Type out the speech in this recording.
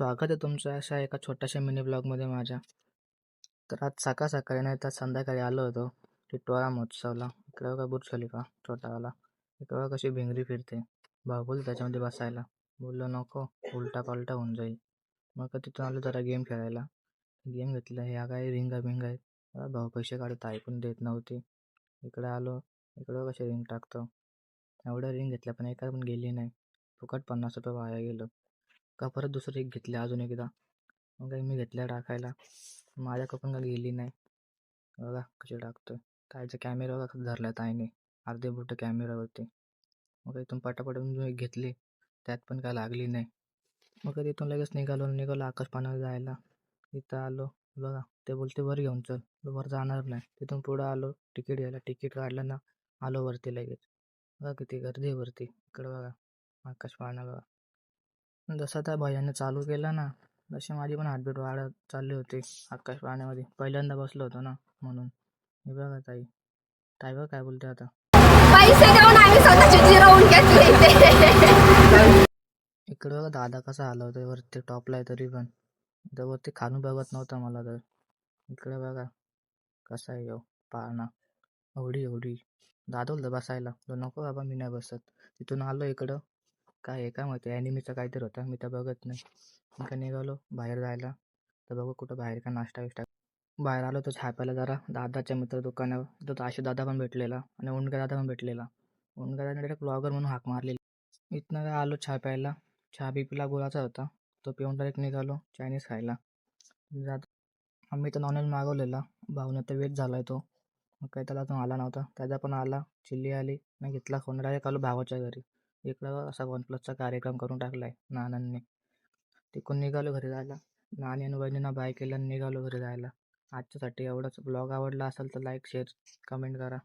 स्वागत आहे तुमचं अशा एका छोट्याशा मिनी ब्लॉगमध्ये माझ्या. तर आज सकाळ सकाळी नाही तर संध्याकाळी आलो होतो टिटवाळा महोत्सवला. इकडे बघा बुर्ज खलिफा छोटावाला. इकडे बघा कशी भिंगरी फिरते. भाऊ बोल त्याच्यामध्ये बसायला. बोललो नको, उलटा पालटा होऊन जाईल. मग का तिथून आलो जरा गेम खेळायला. गेम घेतला. ह्या काय रिंगा बिंगा आहेत. भाऊ पैसे काढत ऐकून देत नव्हती. इकडे आलो. इकडे बघा कशी रिंग टाकतो. एवढ्या रिंग घेतल्या पण एका पण गेली नाही. फुकट 50 रुपये वाया गेलो. का परत दुसरी एक घेतली अजून एकदा. मग काही मी घेतल्या टाकायला. माझ्याकडून का गेली नाही. बघा कशी टाकतोय. ताईचा कॅमेरा बघा धरला ताईने. अर्धे बोट कॅमेरावरती. मग इथून पटापट एक घेतली. त्यात पण काय लागली नाही. मग तिथून लगेच निघालो आकाश पाण्याला जायला. इथं आलो. बघा ते बोलते वर घेऊन चल. वर जाणार नाही. तिथून पुढं आलो तिकीट घ्यायला. तिकीट काढलं ना आलो वरती लगेच. बघा किती गर्दी आहे वरती. इकडं बघा आकाश पाळणा बघा. जसं त्या भैयाने चालू केलं ना तशी माझी पण हार्टबीट वाढत चालली होती आकाश पाळण्यामध्ये. पहिल्यांदा बसलो होतो ना म्हणून. हे बघा ताई. ताई बघा काय बोलते आता. पैसे देऊन आम्ही स्वतःची जिरवून घेतली. इकडे बघा दादा कसा आला होता वरती टॉपला आहे तरी पण. तर वरती खालून बघत नव्हता मला तर. इकडे बघा कसा आहे पाळणा. एवढी दादा बोलतो बसायला. तो नको बाबा मी नाही बसत. तिथून आलो इकडं. काय आहे काय माहिती ॲनिमीचं काहीतरी होतं मी तर बघत नाही. मग काय निघालो बाहेर जायला. तर बघू कुठं बाहेर का नाश्ता विष्टा. बाहेर आलो तर छापायला जरा दादाच्या मित्र दुकानावर. तिथं आशू दादा पण भेटलेला आणि उंडका दादा पण भेटलेला. उंडका दादा डायरेक्ट ब्लॉगर म्हणून हाक मारलेली. इथनं काय आलो चहा प्यायला. चहा बी पिला गुळाचा होता. तो पिऊन डायरेक्ट निघालो चायनीज खायला. जात आम्ही तर नॉनव्हेज मागवलेला. भाऊने तर वेज झाला आहे तो. मग काही त्याला तो आला नव्हता. त्याचा पण आला. चिल्ली आली. नाही घेतला फोन डायरेक्ट आलो भावाच्या घरी. इकडं असा OnePlusचा कार्यक्रम करून टाकला आहे नानांनी. तिकडून निघालो घरी जायला. नानी आणि वहिनींना बाय केलं आणि निघालो घरी जायला. आजच्यासाठी एवढाच. ब्लॉग आवडला असेल तर लाईक शेअर कमेंट करा.